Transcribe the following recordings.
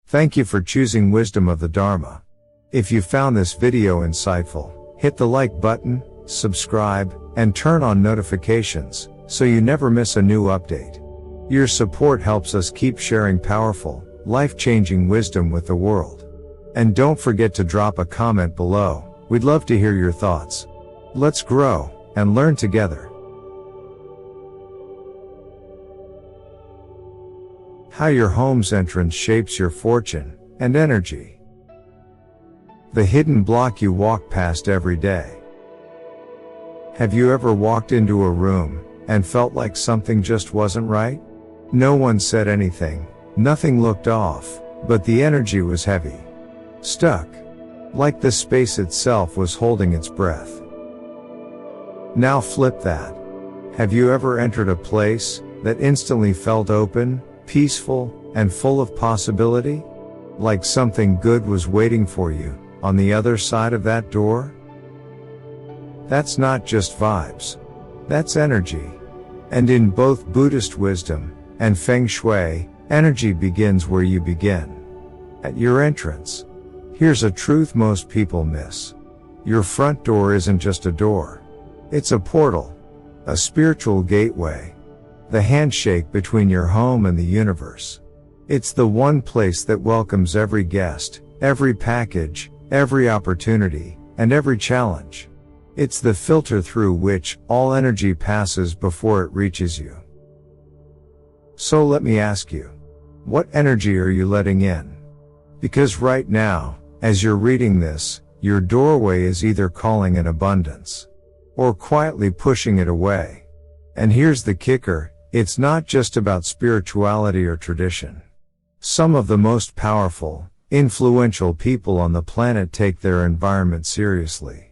Thank you for choosing Wisdom of the Dharma. If you found this video insightful, hit the like button, subscribe, and turn on notifications so you never miss a new update. Your support helps us keep sharing powerful, life-changing wisdom with the world. And don't forget to drop a comment below. We'd love to hear your thoughts. Let's grow and learn together. How your home's entrance shapes your fortune and energy. The hidden block you walk past every day. Have you ever walked into a room and felt like something just wasn't right? No one said anything, nothing looked off, but the energy was heavy. Stuck. Like the space itself was holding its breath. Now flip that. Have you ever entered a place that instantly felt open, peaceful, and full of possibility? Like something good was waiting for you on the other side of that door? That's not just vibes. That's energy. And in both Buddhist wisdom and Feng Shui, energy begins where you begin. At your entrance. Here's a truth most people miss. Your front door isn't just a door. It's a portal. A spiritual gateway. The handshake between your home and the universe. It's the one place that welcomes every guest, every package, every opportunity, and every challenge. It's the filter through which all energy passes before it reaches you. So let me ask you, what energy are you letting in? Because right now, as you're reading this, your doorway is either calling in abundance or quietly pushing it away. And here's the kicker. It's not just about spirituality or tradition. Some of the most powerful, influential people on the planet take their environment seriously.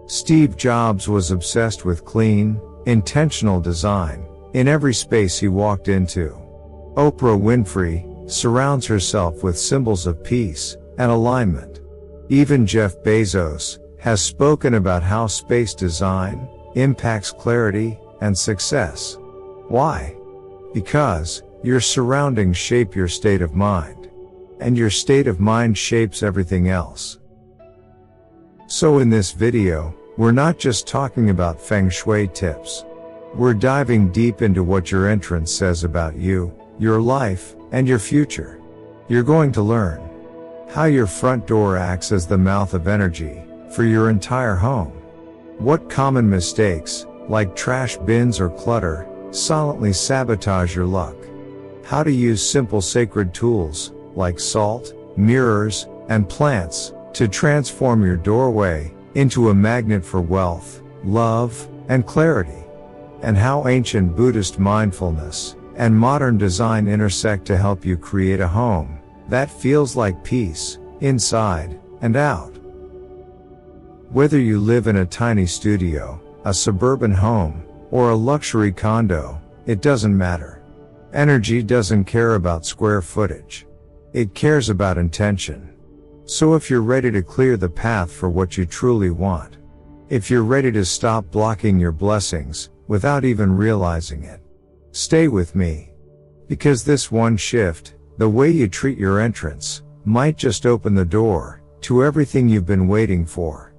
Steve Jobs was obsessed with clean, intentional design in every space he walked into. Oprah Winfrey surrounds herself with symbols of peace and alignment. Even Jeff Bezos has spoken about how space design impacts clarity and success. Why? Because your surroundings shape your state of mind, and your state of mind shapes everything else. So in this video, we're not just talking about Feng Shui tips. We're diving deep into what your entrance says about you, your life, and your future. You're going to learn how your front door acts as the mouth of energy for your entire home. What common mistakes, like trash bins or clutter, silently sabotage your luck. How to use simple sacred tools, like salt, mirrors, and plants, to transform your doorway into a magnet for wealth, love, and clarity. And how ancient Buddhist mindfulness and modern design intersect to help you create a home that feels like peace, inside and out. Whether you live in a tiny studio, a suburban home, or a luxury condo, it doesn't matter. Energy doesn't care about square footage. It cares about intention. So if you're ready to clear the path for what you truly want, if you're ready to stop blocking your blessings without even realizing it, stay with me. Because this one shift, the way you treat your entrance, might just open the door to everything you've been waiting for.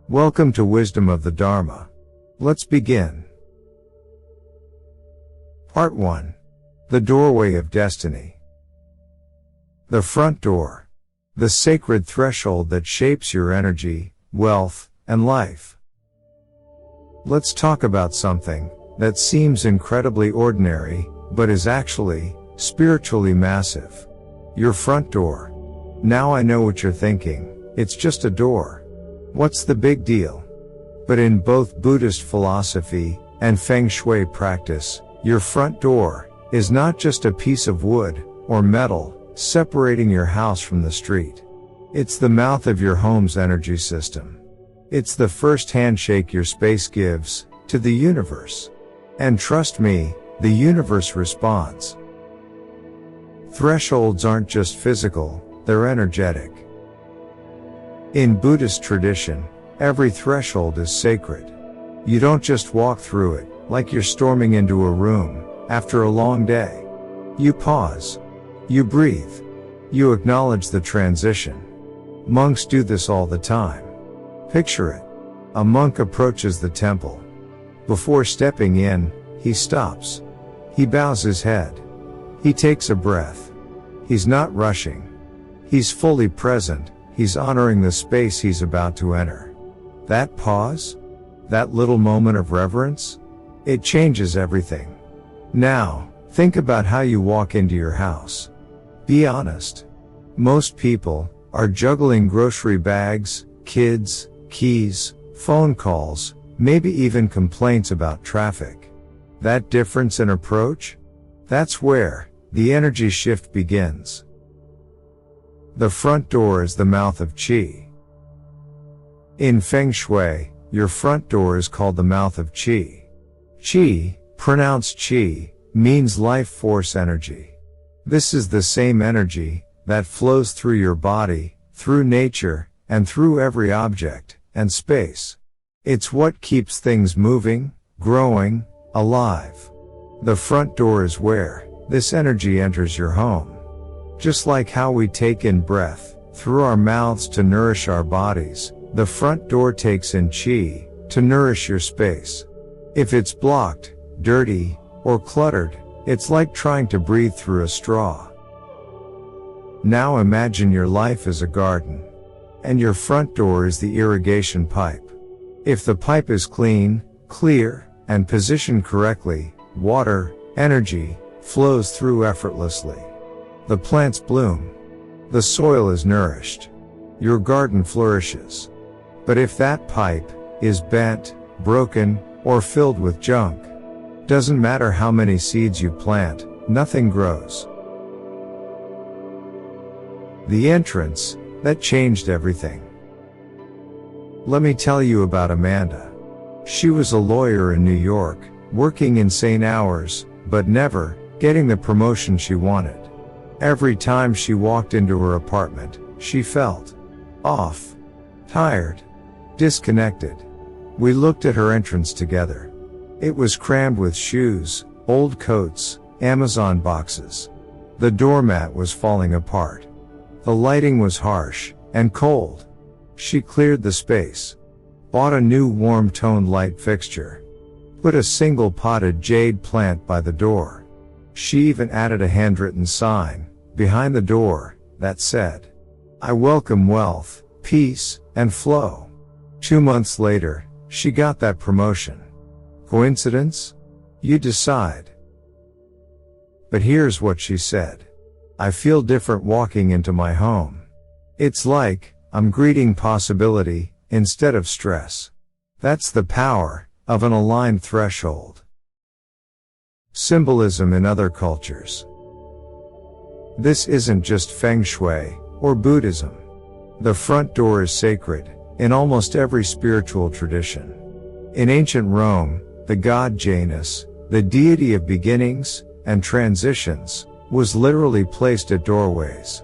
Welcome to Wisdom of the Dharma. Let's begin. Part 1. The Doorway of Destiny. The front door. The sacred threshold that shapes your energy, wealth, and life. Let's talk about something that seems incredibly ordinary, but is actually spiritually massive. Your front door. Now I know what you're thinking. It's just a door. What's the big deal? But in both Buddhist philosophy and Feng Shui practice, your front door is not just a piece of wood or metal separating your house from the street. It's the mouth of your home's energy system. It's the first handshake your space gives to the universe. And trust me, the universe responds. Thresholds aren't just physical, they're energetic. In Buddhist tradition, every threshold is sacred. You don't just walk through it like you're storming into a room after a long day. You pause. You breathe. You acknowledge the transition. Monks do this all the time. Picture it. A monk approaches the temple. Before stepping in, he stops. He bows his head. He takes a breath. He's not rushing. He's fully present. He's honoring the space he's about to enter. That pause? That little moment of reverence? It changes everything. Now, think about how you walk into your house. Be honest. Most people are juggling grocery bags, kids, keys, phone calls, maybe even complaints about traffic. That difference in approach? That's where the energy shift begins. The front door is the mouth of qi. In Feng Shui, your front door is called the mouth of qi. Qi, pronounced qi, means life force energy. This is the same energy that flows through your body, through nature, and through every object and space. It's what keeps things moving, growing, alive. The front door is where this energy enters your home. Just like how we take in breath through our mouths to nourish our bodies, the front door takes in qi to nourish your space. If it's blocked, dirty, or cluttered, it's like trying to breathe through a straw. Now imagine your life as a garden, and your front door is the irrigation pipe. If the pipe is clean, clear, and positioned correctly, water, energy, flows through effortlessly. The plants bloom. The soil is nourished. Your garden flourishes. But if that pipe is bent, broken, or filled with junk, doesn't matter how many seeds you plant, nothing grows. The entrance that changed everything. Let me tell you about Amanda. She was a lawyer in New York, working insane hours, but never getting the promotion she wanted. Every time she walked into her apartment, she felt off, tired, disconnected. We looked at her entrance together. It was crammed with shoes, old coats, Amazon boxes. The doormat was falling apart. The lighting was harsh and cold. She cleared the space, bought a new warm-toned light fixture, put a single potted jade plant by the door. She even added a handwritten sign behind the door that said, "I welcome wealth, peace, and flow." 2 months later, she got that promotion. Coincidence? You decide. But here's what she said. "I feel different walking into my home. It's like I'm greeting possibility instead of stress." That's the power of an aligned threshold. Symbolism in other cultures. This isn't just Feng Shui or Buddhism. The front door is sacred in almost every spiritual tradition. In ancient Rome, the god Janus, the deity of beginnings and transitions, was literally placed at doorways.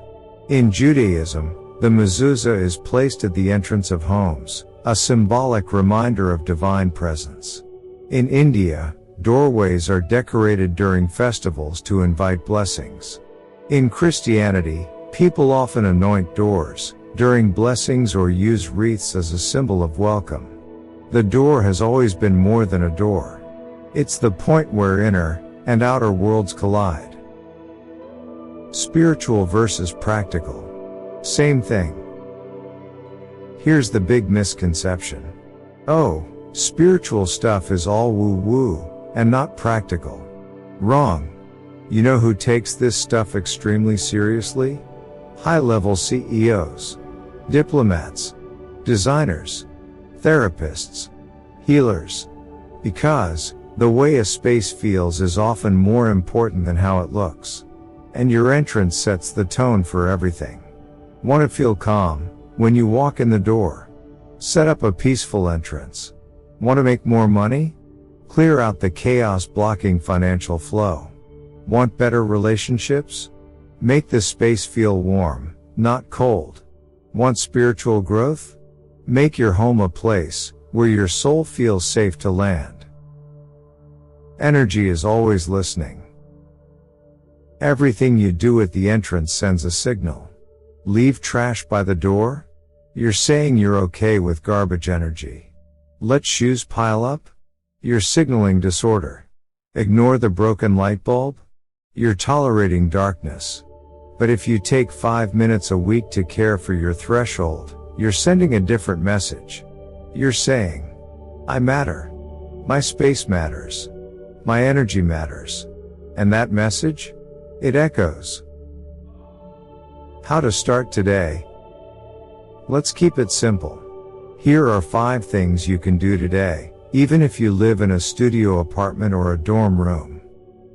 In Judaism, the mezuzah is placed at the entrance of homes, a symbolic reminder of divine presence. In India, doorways are decorated during festivals to invite blessings. In Christianity, people often anoint doors during blessings or use wreaths as a symbol of welcome. The door has always been more than a door. It's the point where inner and outer worlds collide. Spiritual versus practical. Same thing. Here's the big misconception. Oh, spiritual stuff is all woo-woo and not practical. Wrong. You know who takes this stuff extremely seriously? High-level CEOs, diplomats, designers, therapists, healers. Because the way a space feels is often more important than how it looks. And your entrance sets the tone for everything. Want to feel calm when you walk in the door? Set up a peaceful entrance. Want to make more money? Clear out the chaos blocking financial flow. Want better relationships? Make the space feel warm, not cold. Want spiritual growth? Make your home a place where your soul feels safe to land. Energy is always listening. Everything you do at the entrance sends a signal. Leave trash by the door? You're saying you're okay with garbage energy. Let shoes pile up? You're signaling disorder. Ignore the broken light bulb? You're tolerating darkness. But if you take 5 minutes a week to care for your threshold, you're sending a different message. You're saying, I matter. My space matters. My energy matters. And that message? It echoes. How to start today? Let's keep it simple. Here are 5 things you can do today, even if you live in a studio apartment or a dorm room.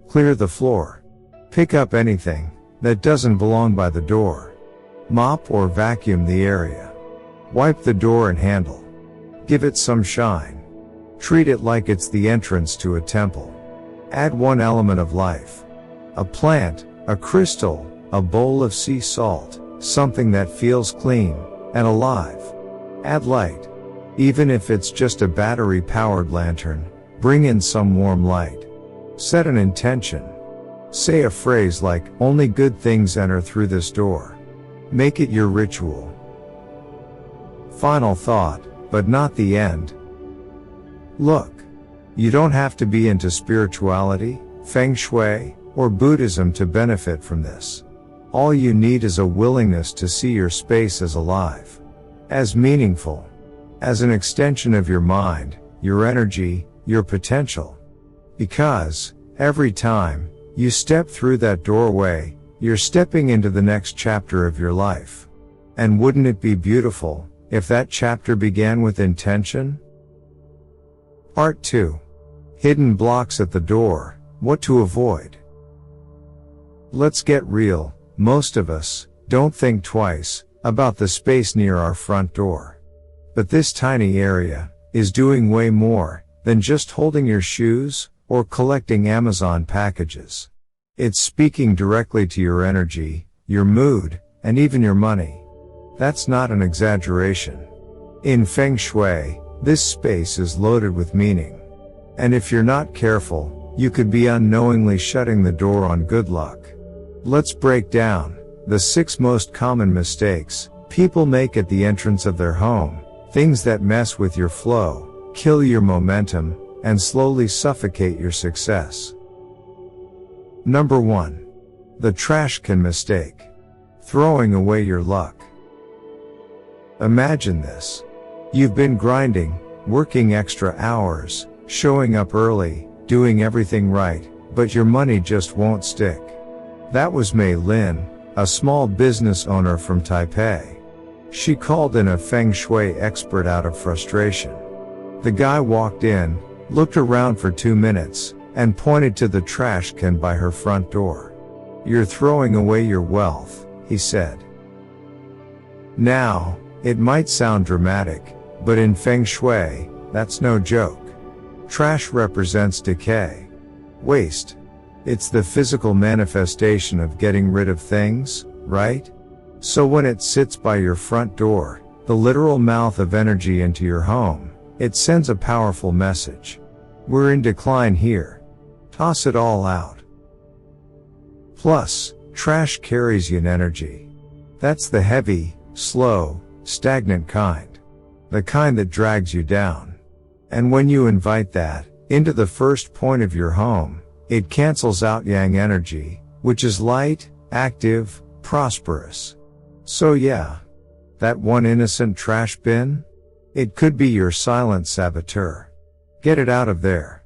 Clear the floor. Pick up anything that doesn't belong by the door. Mop or vacuum the area. Wipe the door and handle. Give it some shine. Treat it like it's the entrance to a temple. Add one element of life. A plant, a crystal, a bowl of sea salt, something that feels clean and alive. Add light. Even if it's just a battery-powered lantern, bring in some warm light. Set an intention. Say a phrase like, only good things enter through this door. Make it your ritual. Final thought, but not the end. Look, you don't have to be into spirituality, Feng Shui, or Buddhism to benefit from this. All you need is a willingness to see your space as alive, as meaningful, as an extension of your mind, your energy, your potential. Because, every time you step through that doorway, you're stepping into the next chapter of your life. And wouldn't it be beautiful if that chapter began with intention? Part 2. Hidden blocks at the door, what to avoid. Let's get real. Most of us don't think twice about the space near our front door. But this tiny area is doing way more than just holding your shoes or collecting Amazon packages. It's speaking directly to your energy, your mood, and even your money. That's not an exaggeration. In Feng Shui, this space is loaded with meaning. And if you're not careful, you could be unknowingly shutting the door on good luck. Let's break down the 6 most common mistakes people make at the entrance of their home, things that mess with your flow, kill your momentum, and slowly suffocate your success. Number 1. The trash can mistake. Throwing away your luck. Imagine this. You've been grinding, working extra hours, showing up early, doing everything right, but your money just won't stick. That was Mei Lin, a small business owner from Taipei. She called in a Feng Shui expert out of frustration. The guy walked in, looked around for 2 minutes, and pointed to the trash can by her front door. You're throwing away your wealth, he said. Now, it might sound dramatic, but in Feng Shui, that's no joke. Trash represents decay. Waste. It's the physical manifestation of getting rid of things, right? So when it sits by your front door, the literal mouth of energy into your home, it sends a powerful message. We're in decline here. Toss it all out. Plus, trash carries yin energy. That's the heavy, slow, stagnant kind. The kind that drags you down. And when you invite that into the first point of your home, it cancels out yang energy, which is light, active, prosperous. So yeah, that one innocent trash bin? It could be your silent saboteur. Get it out of there.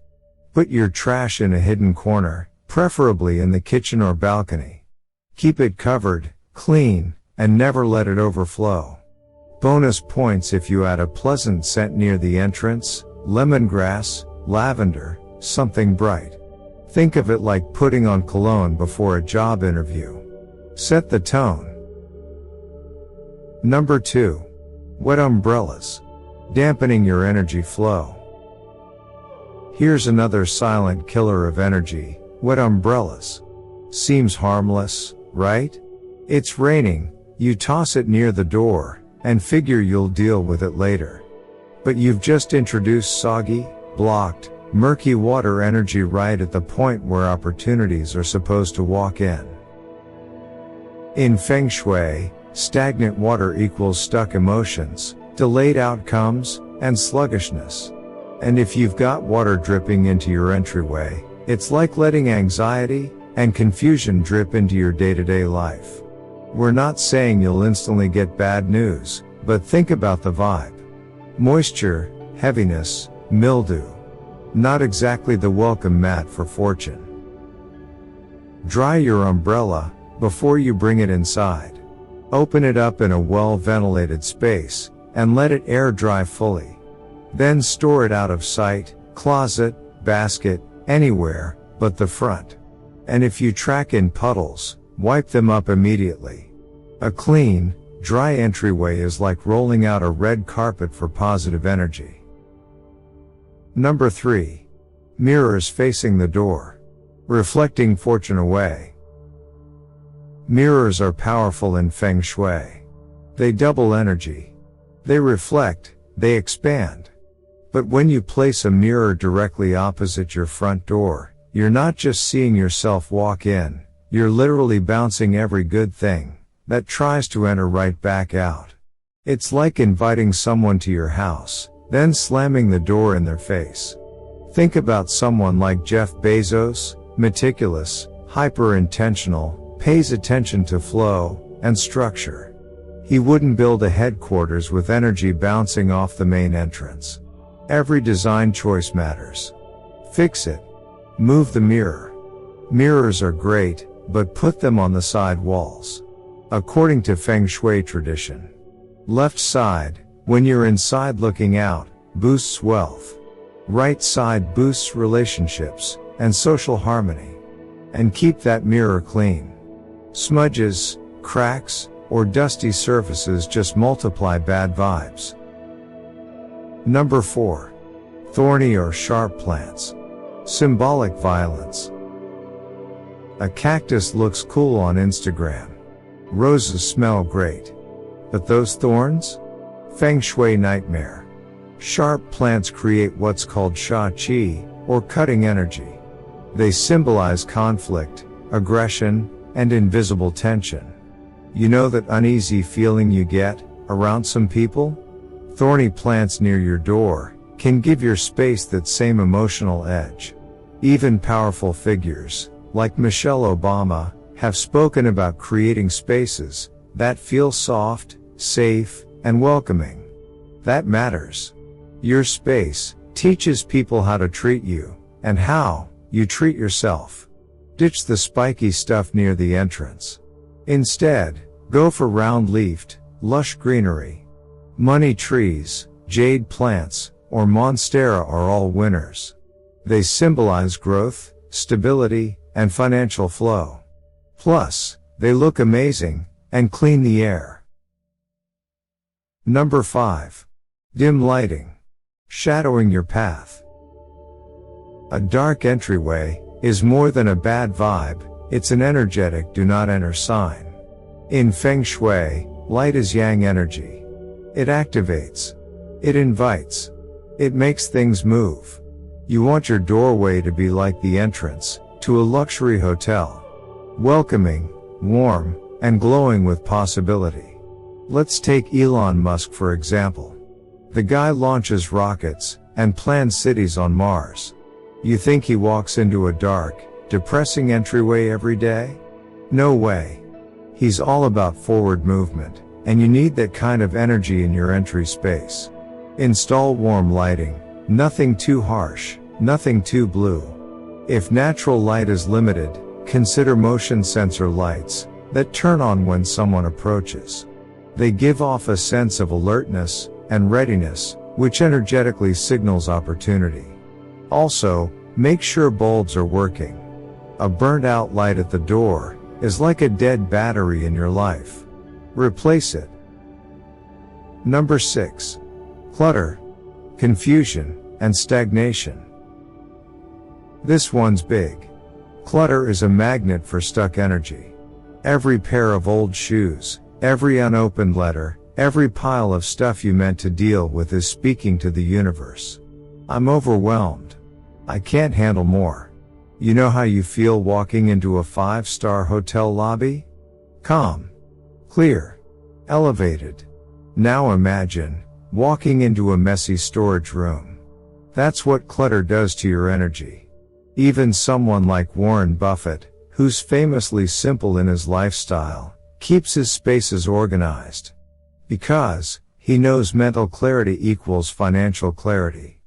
Put your trash in a hidden corner, preferably in the kitchen or balcony. Keep it covered, clean, and never let it overflow. Bonus points if you add a pleasant scent near the entrance, lemongrass, lavender, something bright. Think of it like putting on cologne before a job interview. Set the tone. Number 2. Wet umbrellas. Dampening your energy flow. Here's another silent killer of energy, wet umbrellas. Seems harmless, right? It's raining, you toss it near the door, and figure you'll deal with it later. But you've just introduced soggy, blocked, murky water energy right at the point where opportunities are supposed to walk in. In Feng Shui, stagnant water equals stuck emotions, delayed outcomes, and sluggishness. And if you've got water dripping into your entryway, it's like letting anxiety and confusion drip into your day-to-day life. We're not saying you'll instantly get bad news, but think about the vibe. Moisture, heaviness, mildew. Not exactly the welcome mat for fortune. Dry your umbrella before you bring it inside. Open it up in a well-ventilated space and let it air dry fully. Then store it out of sight, closet, basket, anywhere but the front. And if you track in puddles, wipe them up immediately. A clean, dry entryway is like rolling out a red carpet for positive energy. Number 3. Mirrors facing the door. Reflecting fortune away. Mirrors are powerful in Feng Shui. They double energy. They reflect, they expand. But when you place a mirror directly opposite your front door, you're not just seeing yourself walk in, you're literally bouncing every good thing that tries to enter right back out. It's like inviting someone to your house, then slamming the door in their face. Think about someone like Jeff Bezos, meticulous, hyper-intentional, pays attention to flow and structure. He wouldn't build a headquarters with energy bouncing off the main entrance. Every design choice matters. Fix it. Move the mirror. Mirrors are great, but put them on the side walls. According to Feng Shui tradition. Left side, when you're inside looking out, boosts wealth. Right side boosts relationships and social harmony. And keep that mirror clean. Smudges, cracks, or dusty surfaces just multiply bad vibes. Number 4. Thorny or sharp plants. Symbolic violence. A cactus looks cool on Instagram. Roses smell great. But those thorns? Feng Shui nightmare. Sharp plants create what's called sha qi, or cutting energy. They symbolize conflict, aggression, and invisible tension. You know that uneasy feeling you get around some people? Thorny plants near your door can give your space that same emotional edge. Even powerful figures, like Michelle Obama, have spoken about creating spaces that feel soft, safe, and welcoming. That matters. Your space teaches people how to treat you, and how you treat yourself. Ditch the spiky stuff near the entrance. Instead, go for round-leafed, lush greenery. Money trees, jade plants, or monstera are all winners. They symbolize growth, stability, and financial flow. Plus, they look amazing and clean the air. Number 5. Dim lighting. Shadowing your path. A dark entryway is more than a bad vibe, it's an energetic do not enter sign. In Feng Shui, light is yang energy. It activates. It invites. It makes things move. You want your doorway to be like the entrance to a luxury hotel. Welcoming, warm, and glowing with possibility. Let's take Elon Musk for example. The guy launches rockets and plans cities on Mars. You think he walks into a dark, depressing entryway every day? No way. He's all about forward movement, and you need that kind of energy in your entry space. Install warm lighting, nothing too harsh, nothing too blue. If natural light is limited, consider motion sensor lights that turn on when someone approaches. They give off a sense of alertness and readiness, which energetically signals opportunity. Also, make sure bulbs are working. A burnt out light at the door is like a dead battery in your life. Replace it. Number 6. Clutter, confusion, and stagnation. This one's big. Clutter is a magnet for stuck energy. Every pair of old shoes, every unopened letter, every pile of stuff you meant to deal with is speaking to the universe. I'm overwhelmed. I can't handle more. You know how you feel walking into a 5-star hotel lobby? Calm, clear, elevated. Now imagine walking into a messy storage room. That's what clutter does to your energy. Even someone like Warren Buffett, who's famously simple in his lifestyle, keeps his spaces organized. Because he knows mental clarity equals financial clarity.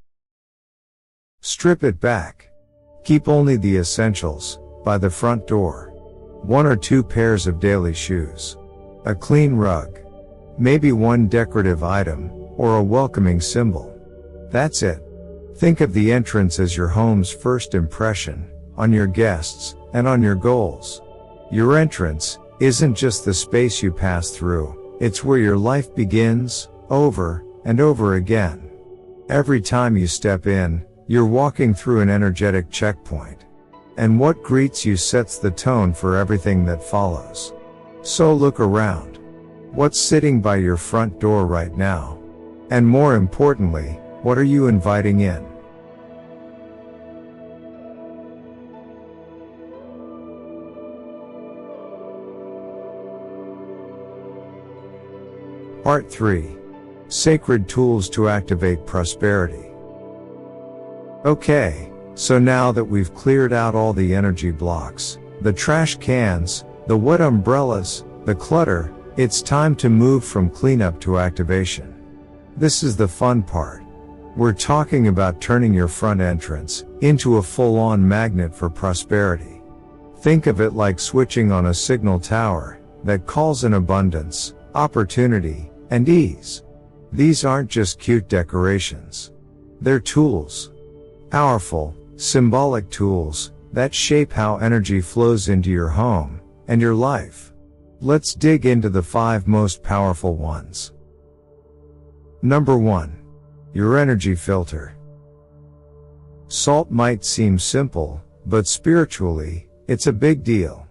Strip it back. Keep only the essentials by the front door. 1 or 2 pairs of daily shoes. A clean rug. Maybe one decorative item, or a welcoming symbol. That's it. Think of the entrance as your home's first impression, on your guests, and on your goals. Your entrance isn't just the space you pass through, it's where your life begins, over and over again. Every time you step in, you're walking through an energetic checkpoint. And what greets you sets the tone for everything that follows. So look around. What's sitting by your front door right now? And more importantly, what are you inviting in? Part 3. Sacred Tools to Activate Prosperity. Okay, so now that we've cleared out all the energy blocks, the trash cans, the wet umbrellas, the clutter, it's time to move from cleanup to activation. This is the fun part. We're talking about turning your front entrance into a full-on magnet for prosperity. Think of it like switching on a signal tower that calls in abundance, opportunity, and ease. These aren't just cute decorations. They're tools. Powerful, symbolic tools that shape how energy flows into your home and your life. Let's dig into the 5 most powerful ones. Number 1. Your energy filter. Salt might seem simple, but spiritually, it's a big deal.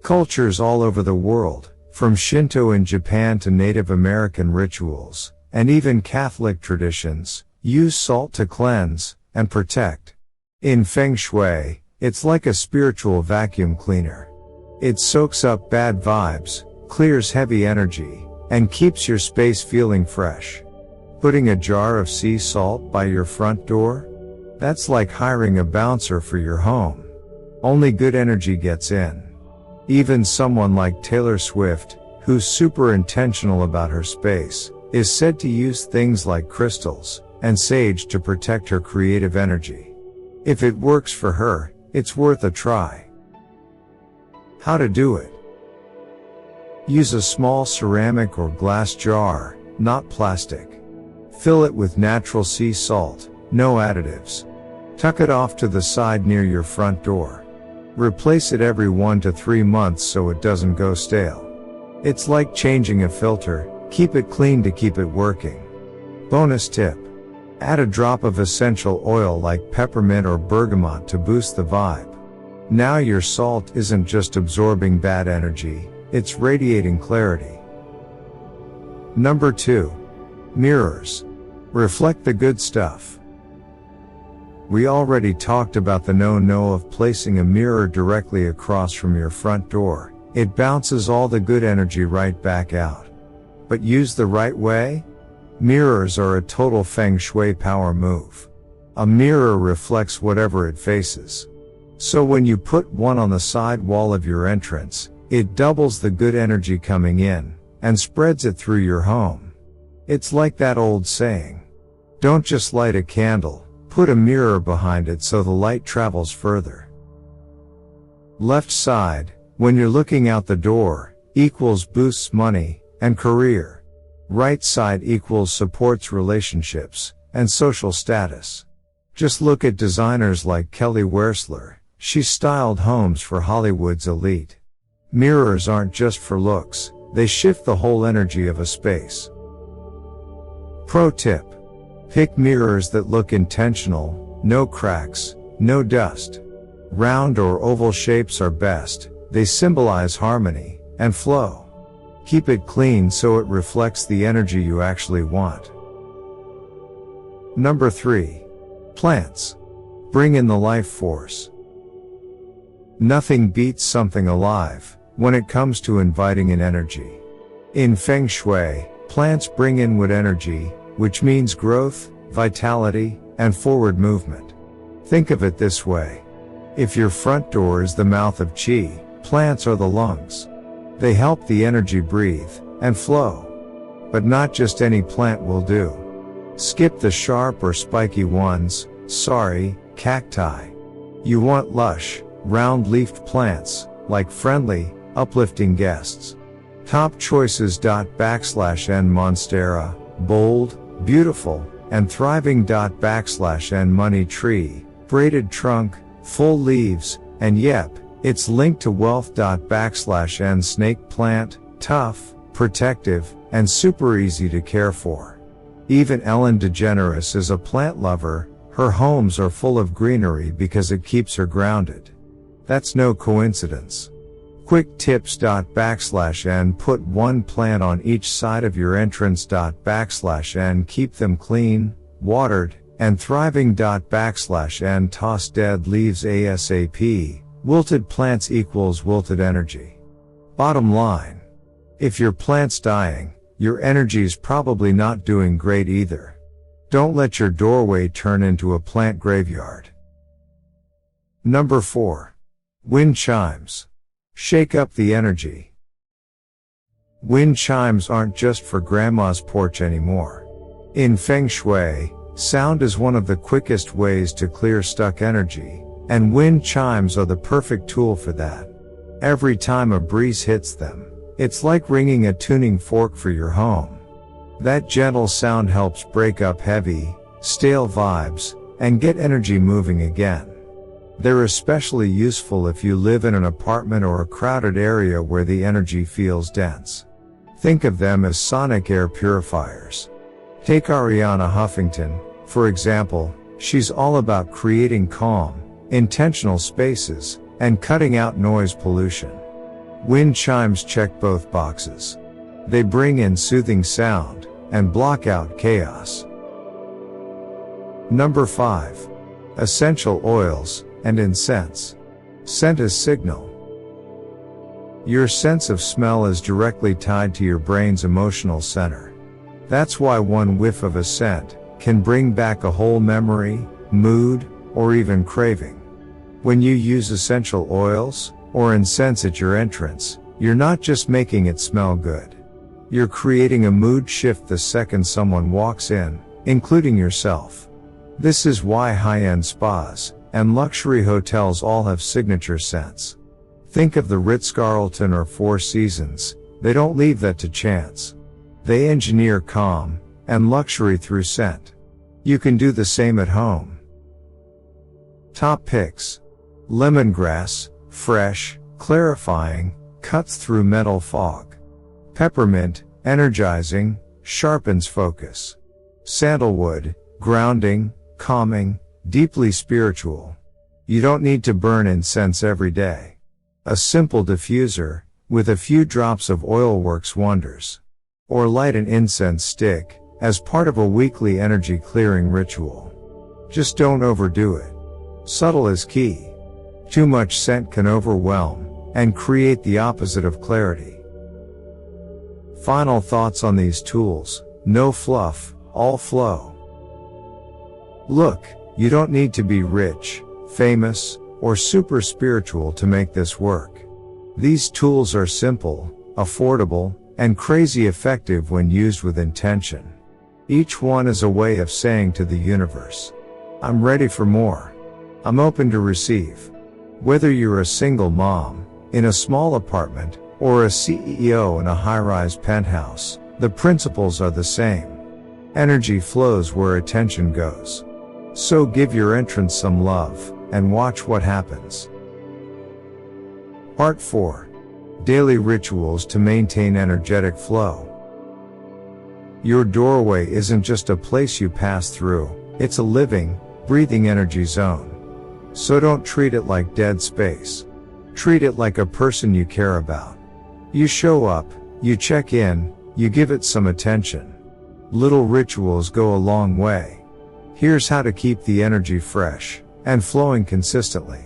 Cultures all over the world, from Shinto in Japan to Native American rituals, and even Catholic traditions, use salt to cleanse and protect. In Feng Shui, it's like a spiritual vacuum cleaner. It soaks up bad vibes, clears heavy energy, and keeps your space feeling fresh. Putting a jar of sea salt by your front door? That's like hiring a bouncer for your home. Only good energy gets in. Even someone like Taylor Swift, who's super intentional about her space, is said to use things like crystals and sage to protect her creative energy. If it works for her, it's worth a try. How to do it? Use a small ceramic or glass jar, not plastic. Fill it with natural sea salt, no additives. Tuck it off to the side near your front door. Replace it every 1 to 3 months so it doesn't go stale. It's like changing a filter, keep it clean to keep it working. Bonus tip. Add a drop of essential oil like peppermint or bergamot to boost the vibe. Now your salt isn't just absorbing bad energy, it's radiating clarity. Number 2. Mirrors. Reflect the good stuff. We already talked about the no-no of placing a mirror directly across from your front door. It bounces all the good energy right back out. But used the right way? Mirrors are a total Feng Shui power move. A mirror reflects whatever it faces. So when you put one on the side wall of your entrance, it doubles the good energy coming in, and spreads it through your home. It's like that old saying. Don't just light a candle, put a mirror behind it so the light travels further. Left side, when you're looking out the door, equals boosts money and career. Right side equals supports relationships and social status. Just look at designers like Kelly Wearstler. She styled homes for Hollywood's elite. Mirrors aren't just for looks, they shift the whole energy of a space. Pro tip. Pick mirrors that look intentional, no cracks, no dust. Round or oval shapes are best, they symbolize harmony and flow. Keep it clean so it reflects the energy you actually want. Number 3. Plants. Bring in the life force. Nothing beats something alive when it comes to inviting in energy. In Feng Shui, plants bring inward energy, which means growth, vitality, and forward movement. Think of it this way. If your front door is the mouth of qi, plants are the lungs. They help the energy breathe and flow. But not just any plant will do. Skip the sharp or spiky ones, sorry, cacti. You want lush, round-leafed plants, like friendly, uplifting guests. Top choices. /n monstera, bold, beautiful, and thriving. /n money tree, braided trunk, full leaves, and yep, it's linked to wealth. /n snake plant, tough, protective, and super easy to care for. Even Ellen DeGeneres is a plant lover. Her homes are full of greenery because it keeps her grounded. That's no coincidence. Quick tips. /n put one plant on each side of your entrance. /n keep them clean, watered, and thriving. /n toss dead leaves ASAP. Wilted plants equals wilted energy. Bottom line. If your plant's dying, your energy's probably not doing great either. Don't let your doorway turn into a plant graveyard. Number 4. Wind chimes. Shake up the energy. Wind chimes aren't just for grandma's porch anymore. In Feng Shui, sound is one of the quickest ways to clear stuck energy, and wind chimes are the perfect tool for that. Every time a breeze hits them, it's like ringing a tuning fork for your home. That gentle sound helps break up heavy, stale vibes, and get energy moving again. They're especially useful if you live in an apartment or a crowded area where the energy feels dense. Think of them as sonic air purifiers. Take Ariana Huffington, for example. She's all about creating calm, intentional spaces, and cutting out noise pollution. Wind chimes check both boxes. They bring in soothing sound and block out chaos. Number 5. Essential oils and incense. Scent as signal. Your sense of smell is directly tied to your brain's emotional center. That's why one whiff of a scent can bring back a whole memory, mood, or even craving. When you use essential oils or incense at your entrance, you're not just making it smell good. You're creating a mood shift the second someone walks in, including yourself. This is why high-end spas and luxury hotels all have signature scents. Think of the Ritz-Carlton or Four Seasons. They don't leave that to chance. They engineer calm and luxury through scent. You can do the same at home. Top picks. Lemongrass, fresh, clarifying, cuts through mental fog. Peppermint, energizing, sharpens focus. Sandalwood, grounding, calming, deeply spiritual. You don't need to burn incense every day. A simple diffuser, with a few drops of oil works wonders. Or light an incense stick, as part of a weekly energy clearing ritual. Just don't overdo it. Subtle is key. Too much scent can overwhelm and create the opposite of clarity. Final thoughts on these tools. No fluff, all flow. Look, you don't need to be rich, famous, or super spiritual to make this work. These tools are simple, affordable, and crazy effective when used with intention. Each one is a way of saying to the universe, I'm ready for more. I'm open to receive. Whether you're a single mom, in a small apartment, or a CEO in a high-rise penthouse, the principles are the same. Energy flows where attention goes. So give your entrance some love, and watch what happens. Part 4. Daily rituals to maintain energetic flow. Your doorway isn't just a place you pass through, it's a living, breathing energy zone. So don't treat it like dead space. Treat it like a person you care about. You show up, you check in, you give it some attention. Little rituals go a long way. Here's how to keep the energy fresh, and flowing consistently.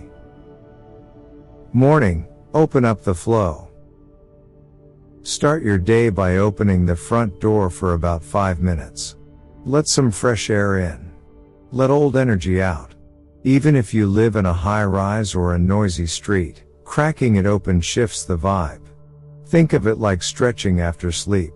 Morning, open up the flow. Start your day by opening the front door for about 5 minutes. Let some fresh air in. Let old energy out. Even if you live in a high-rise or a noisy street, cracking it open shifts the vibe. Think of it like stretching after sleep.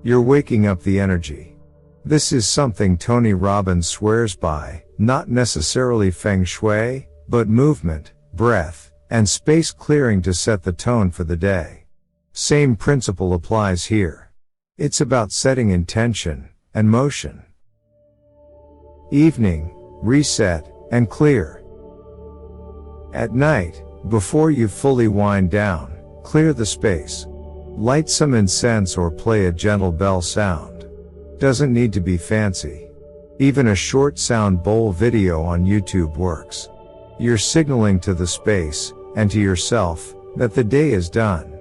You're waking up the energy. This is something Tony Robbins swears by, not necessarily Feng Shui, but movement, breath, and space clearing to set the tone for the day. Same principle applies here. It's about setting intention and motion. Evening, reset, and clear. At night, before you fully wind down, clear the space. Light some incense or play a gentle bell sound. Doesn't need to be fancy. Even a short sound bowl video on YouTube works. You're signaling to the space, and to yourself, that the day is done.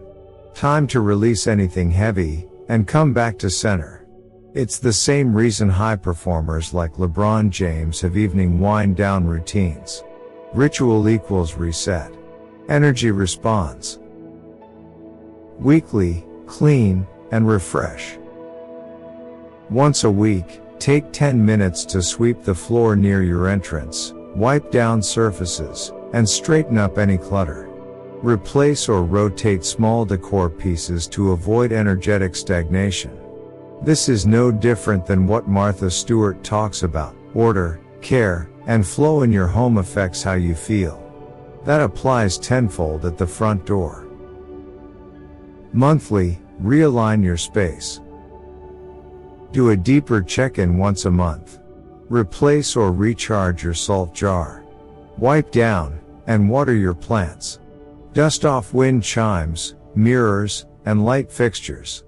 Time to release anything heavy, and come back to center. It's the same reason high performers like LeBron James have evening wind-down routines. Ritual equals reset. Energy responds. Weekly, clean, and refresh. Once a week, take 10 minutes to sweep the floor near your entrance, wipe down surfaces, and straighten up any clutter. Replace or rotate small decor pieces to avoid energetic stagnation. This is no different than what Martha Stewart talks about. Order, care, and flow in your home affects how you feel. That applies tenfold at the front door. Monthly, realign your space. Do a deeper check-in once a month. Replace or recharge your salt jar. Wipe down and water your plants. Dust off wind chimes, mirrors, and light fixtures.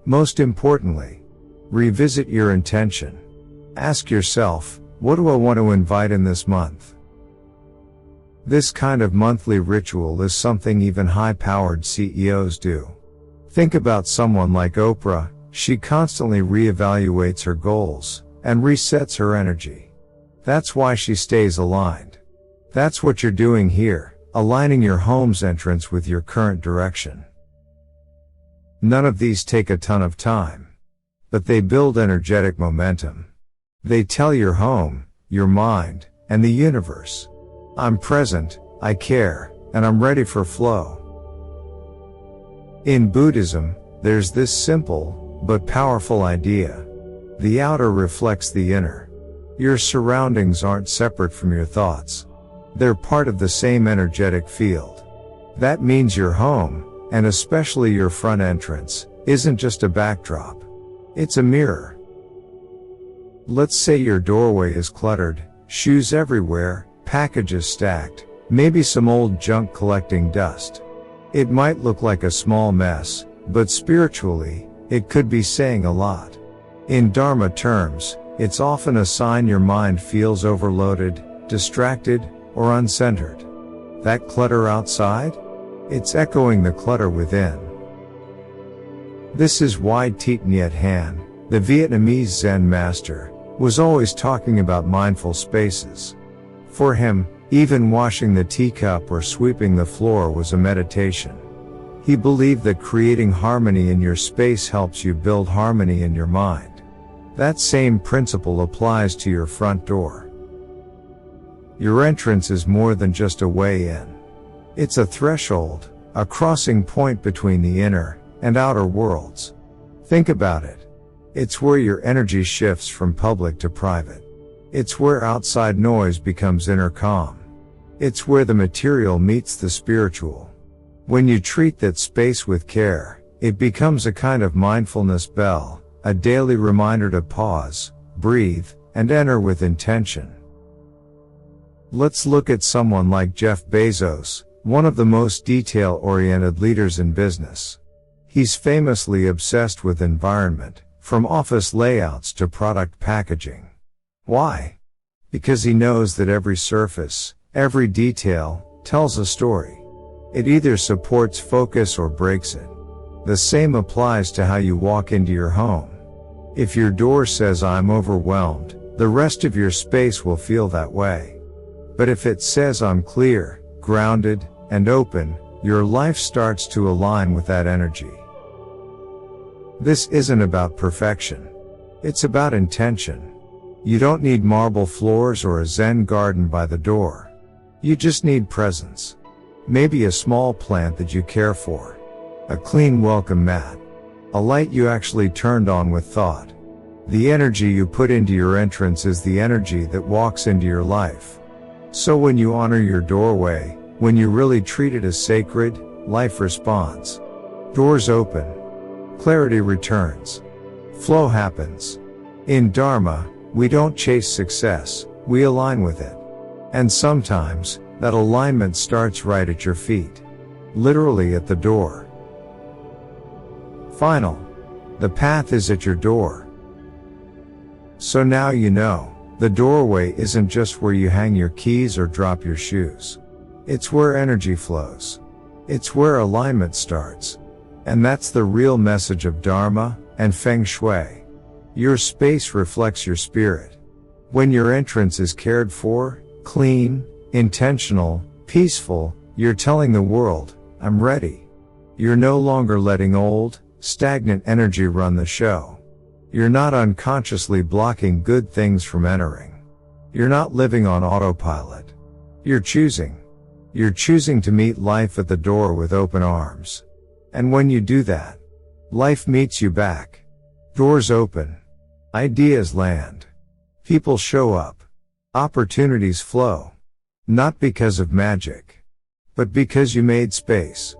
Most importantly, revisit your intention. Ask yourself, what do I want to invite in this month? This kind of monthly ritual is something even high-powered CEOs do. Think about someone like Oprah. She constantly reevaluates her goals and resets her energy. That's why she stays aligned. That's what you're doing here, aligning your home's entrance with your current direction. None of these take a ton of time, but they build energetic momentum. They tell your home, your mind, and the universe, I'm present, I care, and I'm ready for flow. In Buddhism, there's this simple, but powerful idea. The outer reflects the inner. Your surroundings aren't separate from your thoughts. They're part of the same energetic field. That means your home, and especially your front entrance, isn't just a backdrop. It's a mirror. Let's say your doorway is cluttered, shoes everywhere, packages stacked, maybe some old junk collecting dust. It might look like a small mess, but spiritually, it could be saying a lot. In Dharma terms, it's often a sign your mind feels overloaded, distracted, or uncentered. That clutter outside? It's echoing the clutter within. This is why Thich Nhat Hanh, the Vietnamese Zen master, was always talking about mindful spaces. For him, even washing the teacup or sweeping the floor was a meditation. He believed that creating harmony in your space helps you build harmony in your mind. That same principle applies to your front door. Your entrance is more than just a way in. It's a threshold, a crossing point between the inner and outer worlds. Think about it. It's where your energy shifts from public to private. It's where outside noise becomes inner calm. It's where the material meets the spiritual. When you treat that space with care, it becomes a kind of mindfulness bell, a daily reminder to pause, breathe, and enter with intention. Let's look at someone like Jeff Bezos, one of the most detail-oriented leaders in business. He's famously obsessed with environment, from office layouts to product packaging. Why? Because he knows that every surface, every detail, tells a story. It either supports focus or breaks it. The same applies to how you walk into your home. If your door says I'm overwhelmed, the rest of your space will feel that way. But if it says I'm clear, grounded, and open, your life starts to align with that energy. This isn't about perfection. It's about intention. You don't need marble floors or a Zen garden by the door. You just need presence. Maybe a small plant that you care for. A clean welcome mat. A light you actually turned on with thought. The energy you put into your entrance is the energy that walks into your life. So when you honor your doorway, when you really treat it as sacred, life responds. Doors open. Clarity returns. Flow happens. In Dharma, we don't chase success, we align with it. And sometimes, that alignment starts right at your feet. Literally at the door. Final. The path is at your door. So now you know, the doorway isn't just where you hang your keys or drop your shoes. It's where energy flows. It's where alignment starts. And that's the real message of Dharma and Feng Shui. Your space reflects your spirit. When your entrance is cared for, clean, intentional, peaceful, you're telling the world, I'm ready. You're no longer letting old, stagnant energy run the show. You're not unconsciously blocking good things from entering. You're not living on autopilot. You're choosing. You're choosing to meet life at the door with open arms. And when you do that, life meets you back. Doors open. Ideas land. People show up. Opportunities flow. Not because of magic, but because you made space.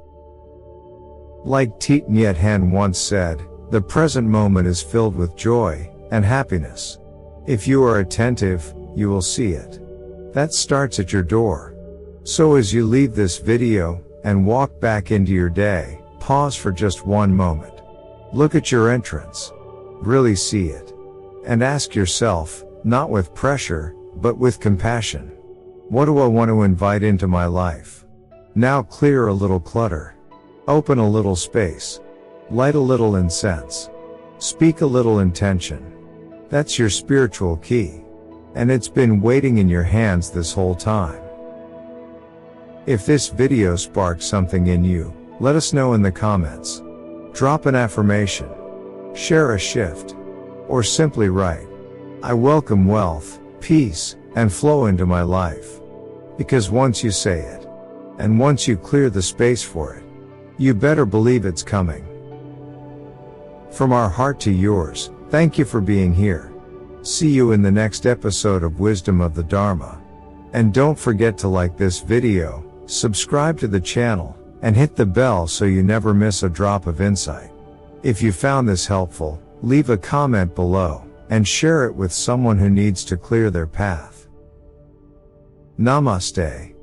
Like Thich Nhat Hanh once said, the present moment is filled with joy and happiness. If you are attentive, you will see it. That starts at your door. So as you leave this video and walk back into your day, pause for just one moment. Look at your entrance. Really see it. And ask yourself, not with pressure, but with compassion. What do I want to invite into my life? Now clear a little clutter. Open a little space. Light a little incense. Speak a little intention. That's your spiritual key. And it's been waiting in your hands this whole time. If this video sparked something in you, let us know in the comments. Drop an affirmation. Share a shift. Or simply write, I welcome wealth, peace, and flow into my life. Because once you say it, and once you clear the space for it, you better believe it's coming. From our heart to yours, thank you for being here. See you in the next episode of Wisdom of the Dharma. And don't forget to like this video, subscribe to the channel, and hit the bell so you never miss a drop of insight. If you found this helpful, leave a comment below, and share it with someone who needs to clear their path. Namaste.